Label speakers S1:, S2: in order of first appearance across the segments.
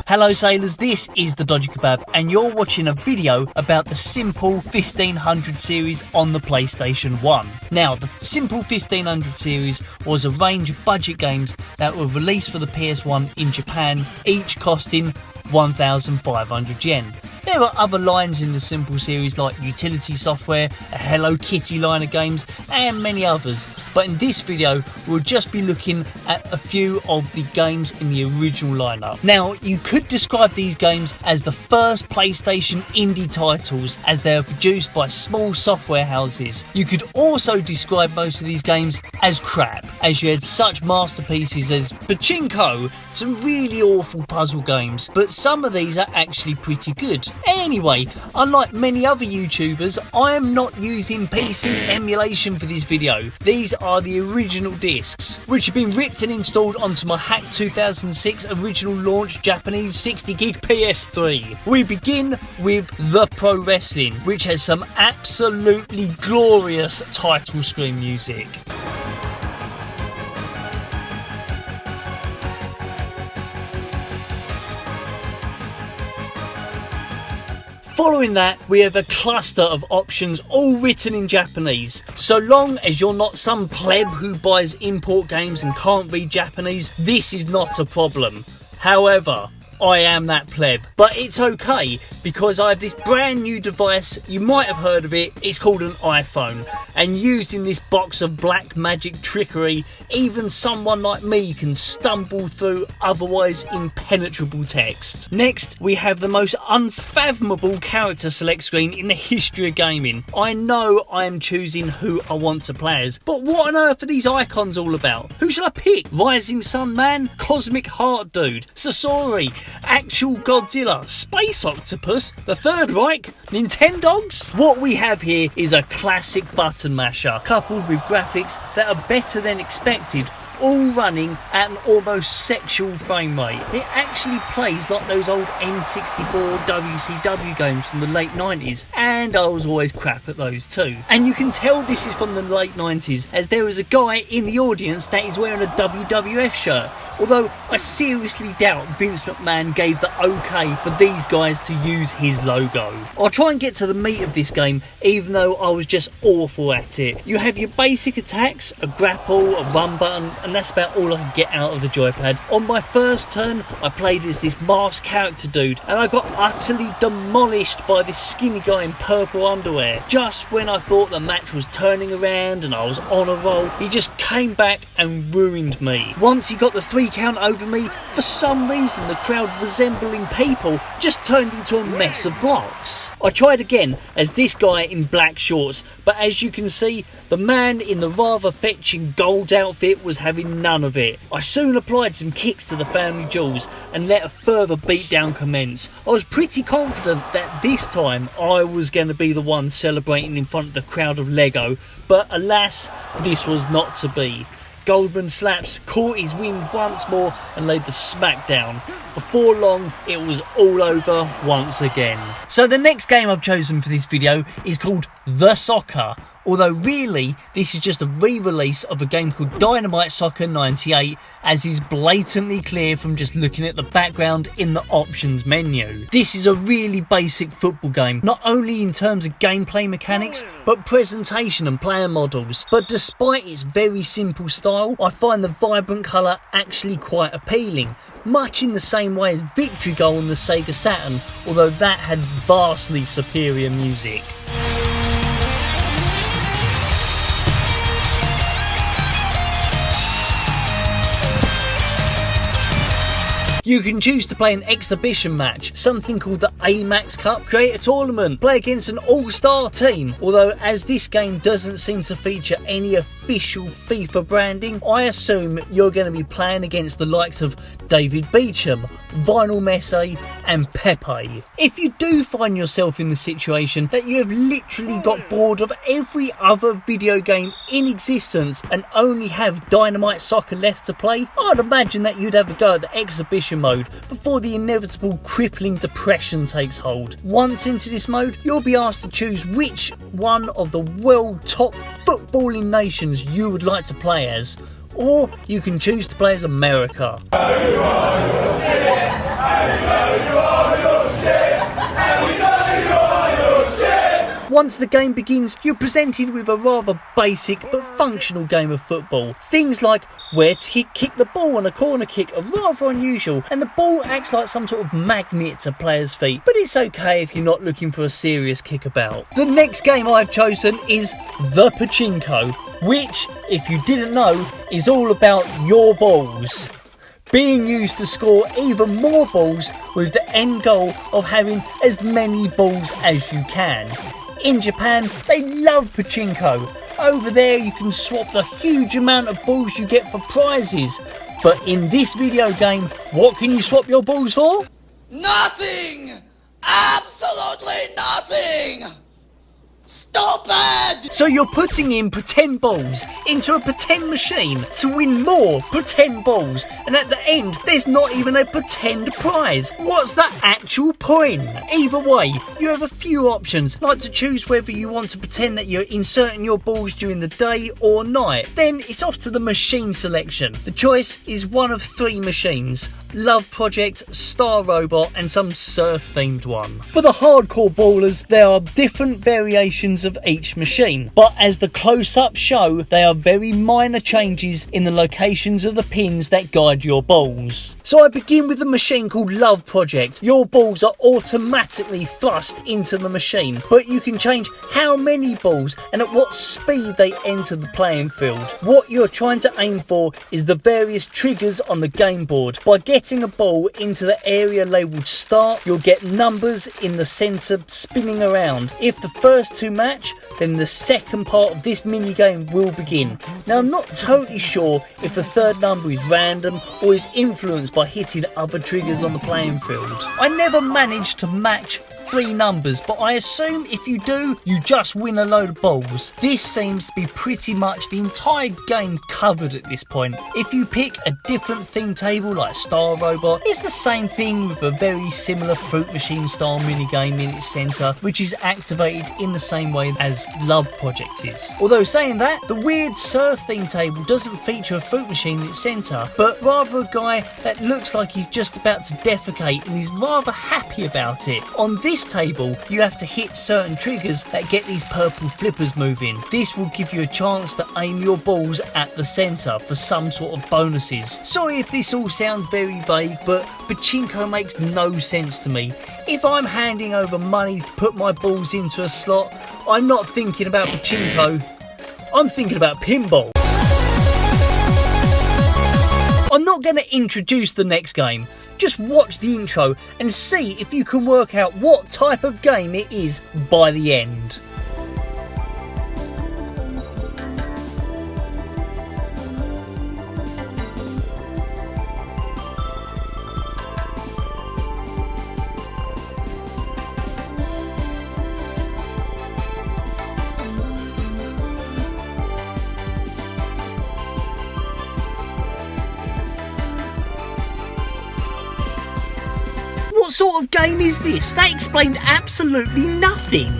S1: Hello sailors, this is the Dodgy Kebab and you're watching a video about the Simple 1500 series on the PlayStation 1. Now, the Simple 1500 series was a range of budget games that were released for the PS1 in Japan, each costing 1,500 yen. There are other lines in the Simple series like Utility Software, a Hello Kitty line of games and many others, but in this video we'll just be looking at a few of the games in the original lineup. Now, you could describe these games as the first PlayStation indie titles as they are produced by small software houses. You could also describe most of these games as crap, as you had such masterpieces as Pachinko, some really awful puzzle games, but some of these are actually pretty good. Anyway, unlike many other YouTubers, I am not using PC emulation for this video. These are the original discs, which have been ripped and installed onto my hacked 2006 original launch Japanese 60GB PS3. We begin with The Pro Wrestling, which has some absolutely glorious title screen music. Following that, we have a cluster of options all written in Japanese. So long as you're not some pleb who buys import games and can't read Japanese, this is not a problem. However, I am that pleb, but it's okay because I have this brand new device. You might have heard of it. It's called an iPhone, and used in this box of black magic trickery, even someone like me can stumble through otherwise impenetrable text. Next, we have the most unfathomable character select screen in the history of gaming. I know I am choosing who I want to play as, but what on earth are these icons all about? Who should I pick? Rising Sun Man? Cosmic Heart Dude? Sasori? Actual Godzilla? Space Octopus? The Third Reich? Nintendogs? What we have here is a classic button masher, coupled with graphics that are better than expected, all running at an almost sexual frame rate. It actually plays like those old N64 WCW games from the late 90s, and I was always crap at those too. And you can tell this is from the late 90s, as there is a guy in the audience that is wearing a WWF shirt. Although I seriously doubt Vince McMahon gave the okay for these guys to use his logo. I'll try and get to the meat of this game, even though I was just awful at it. You have your basic attacks, a grapple, a run button, and that's about all I can get out of the joypad. On my first turn, I played as this masked character dude, and I got utterly demolished by this skinny guy in purple underwear. Just when I thought the match was turning around and I was on a roll, he just came back and ruined me. Once he got the 3 count over me, for some reason the crowd resembling people just turned into a mess of blocks. I tried again as this guy in black shorts, but as you can see, the man in the rather fetching gold outfit was having none of it. I soon applied some kicks to the family jewels and let a further beatdown commence. I was pretty confident that this time I was going to be the one celebrating in front of the crowd of Lego, but alas, this was not to be. Goldman slaps caught his wind once more and laid the smack down. Before long, it was all over once again. So the next game I've chosen for this video is called The Soccer. Although really, this is just a re-release of a game called Dynamite Soccer 98, as is blatantly clear from just looking at the background in the options menu. This is a really basic football game, not only in terms of gameplay mechanics, but presentation and player models. But despite its very simple style, I find the vibrant colour actually quite appealing, much in the same way as Victory Goal on the Sega Saturn, although that had vastly superior music. You can choose to play an exhibition match, something called the AMAX Cup, create a tournament, play against an all-star team. Although as this game doesn't seem to feature any official FIFA branding, I assume you're going to be playing against the likes of David Beecham, Lionel Messi and Pepe. If you do find yourself in the situation that you have literally got bored of every other video game in existence and only have Dynamite Soccer left to play, I'd imagine that you'd have a go at the exhibition mode before the inevitable crippling depression takes hold. Once into this mode, you'll be asked to choose which one of the world top footballing nations you would like to play as, or you can choose to play as America. Once the game begins, you're presented with a rather basic but functional game of football. Things like where to kick the ball on a corner kick are rather unusual, and the ball acts like some sort of magnet to players' feet, but it's okay if you're not looking for a serious kickabout. The next game I've chosen is the Pachinko, which, if you didn't know, is all about your balls being used to score even more balls, with the end goal of having as many balls as you can. In Japan, they love Pachinko. Over there, you can swap the huge amount of balls you get for prizes. But in this video game, what can you swap your balls for?
S2: Nothing! Absolutely nothing! Stupid!
S1: So you're putting in pretend balls into a pretend machine to win more pretend balls, and at the end there's not even a pretend prize. What's the actual point? Either way, you have a few options, like to choose whether you want to pretend that you're inserting your balls during the day or night. Then it's off to the machine selection. The choice is one of 3 machines: Love Project, Star Robot, and some surf themed one. For the hardcore ballers, there are different variations of each machine, but as the close-ups show, they are very minor changes in the locations of the pins that guide your balls. So I begin with the machine called Love Project. Your balls are automatically thrust into the machine, but you can change how many balls and at what speed they enter the playing field. What you're trying to aim for is the various triggers on the game board. By getting a ball into the area labelled start, you'll get numbers in the centre spinning around. If the first 2 match, then the second part of this mini game will begin. Now, I'm not totally sure if the third number is random or is influenced by hitting other triggers on the playing field. I never managed to match 3 numbers, but I assume if you do, you just win a load of balls. This seems to be pretty much the entire game covered at this point. If you pick a different theme table like Star Robot, it's the same thing with a very similar fruit machine style minigame in its centre, which is activated in the same way as Love Project is. Although saying that, the weird surf theme table doesn't feature a fruit machine in its centre, but rather a guy that looks like he's just about to defecate and he's rather happy about it. On this table, you have to hit certain triggers that get these purple flippers moving. This will give you a chance to aim your balls at the centre for some sort of bonuses. Sorry if this all sounds very vague, but Pachinko makes no sense to me. If I'm handing over money to put my balls into a slot, I'm not thinking about Pachinko, I'm thinking about pinball. I'm not going to introduce the next game. Just watch the intro and see if you can work out what type of game it is by the end. What sort of game is this? That explained absolutely nothing.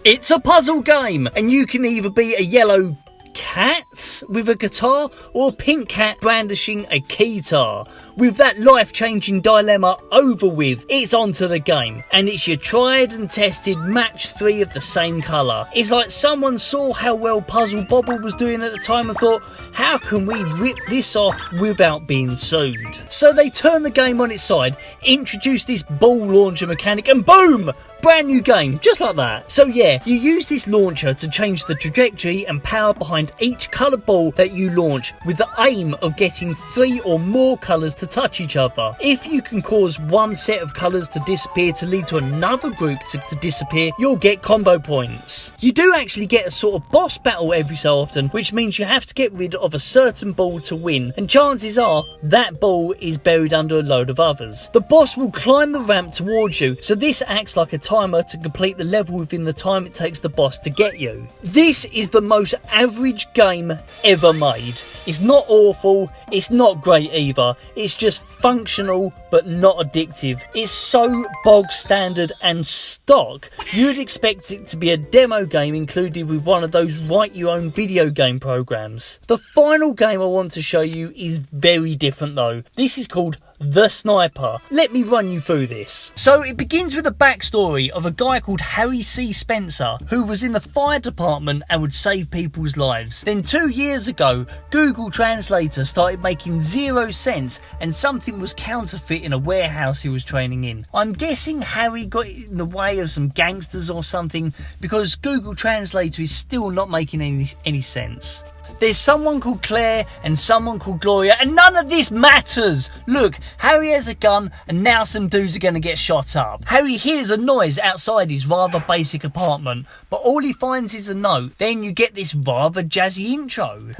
S1: It's a puzzle game, and you can either be a yellow cat with a guitar or a pink cat brandishing a keytar. With that life-changing dilemma over with, it's on to the game, and it's your tried and tested match 3 of the same colour. It's like someone saw how well Puzzle Bobble was doing at the time and thought, how can we rip this off without being sued? So they turned the game on its side, introduced this ball launcher mechanic, and boom! Brand new game, just like that. So yeah, you use this launcher to change the trajectory and power behind each coloured ball that you launch, with the aim of getting 3 or more colours to touch each other. If you can cause one set of colours to disappear to lead to another group to disappear, you'll get combo points. You do actually get a sort of boss battle every so often, which means you have to get rid of a certain ball to win, and chances are that ball is buried under a load of others. The boss will climb the ramp towards you, so this acts like a timer to complete the level within the time it takes the boss to get you. This is the most average game ever made. It's not awful, it's not great either, it's just functional but not addictive. It's so bog standard and stock, you'd expect it to be a demo game included with one of those write your own video game programs. The final game I want to show you is very different though. This is called The Sniper. Let me run you through this. So it begins with a backstory of a guy called Harry C. Spencer who was in the fire department and would save people's lives. Then 2 years ago, Google Translator started making 0 sense and something was counterfeit in a warehouse he was training in. I'm guessing Harry got in the way of some gangsters or something because Google Translator is still not making any sense. There's someone called Claire and someone called Gloria and none of this matters. Look, Harry has a gun and now some dudes are going to get shot up. Harry hears a noise outside his rather basic apartment, but all he finds is a note. Then you get this rather jazzy intro.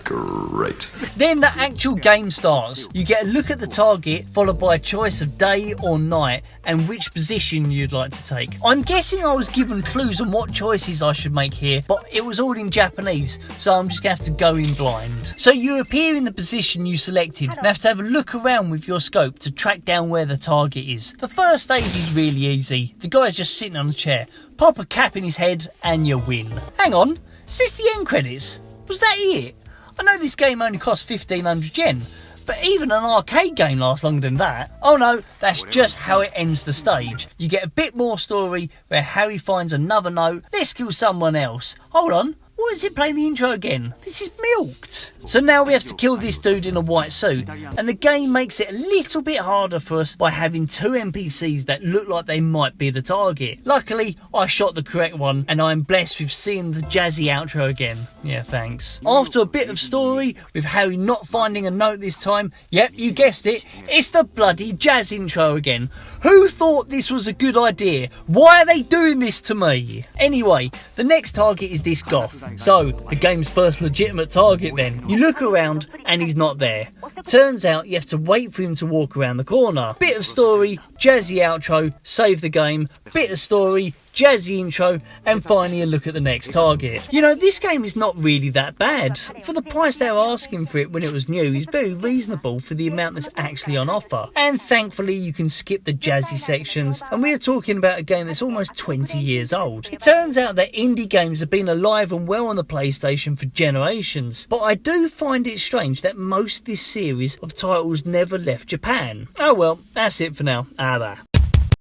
S3: Great.
S1: Then the actual game starts. You get a look at the target, followed by a choice of day or night and which position you'd like to take. I'm guessing I was given clues on what choices I should make here, but it was all in Japanese, so I'm just going to have to go in blind. So you appear in the position you selected and have to have a look around with your scope to track down where the target is. The first stage is really easy. The guy's just sitting on a chair. Pop a cap in his head and you win. Hang on, is this the end credits? Was that it? I know this game only costs 1500 yen, but even an arcade game lasts longer than that. Oh no, that's just how it ends the stage. You get a bit more story where Harry finds another note. Let's kill someone else. Hold on, why is it playing the intro again? This is milked. So now we have to kill this dude in a white suit, and the game makes it a little bit harder for us by having 2 NPCs that look like they might be the target. Luckily, I shot the correct one, and I'm blessed with seeing the jazzy outro again. Yeah, thanks. After a bit of story, with Harry not finding a note this time, yep, you guessed it, it's the bloody jazz intro again. Who thought this was a good idea? Why are they doing this to me? Anyway, the next target is this goth. So, the game's first legitimate target then. You look around and he's not there. Turns out you have to wait for him to walk around the corner. Bit of story, jazzy outro, save the game. Bit of story, jazzy intro, and finally a look at the next target. You know, this game is not really that bad. For the price they were asking for it when it was new, it's very reasonable for the amount that's actually on offer. And thankfully you can skip the jazzy sections, and we are talking about a game that's almost 20 years old. It turns out that indie games have been alive and well on the PlayStation for generations, but I do find it strange that most of this series of titles never left Japan. Oh well, that's it for now. Ada.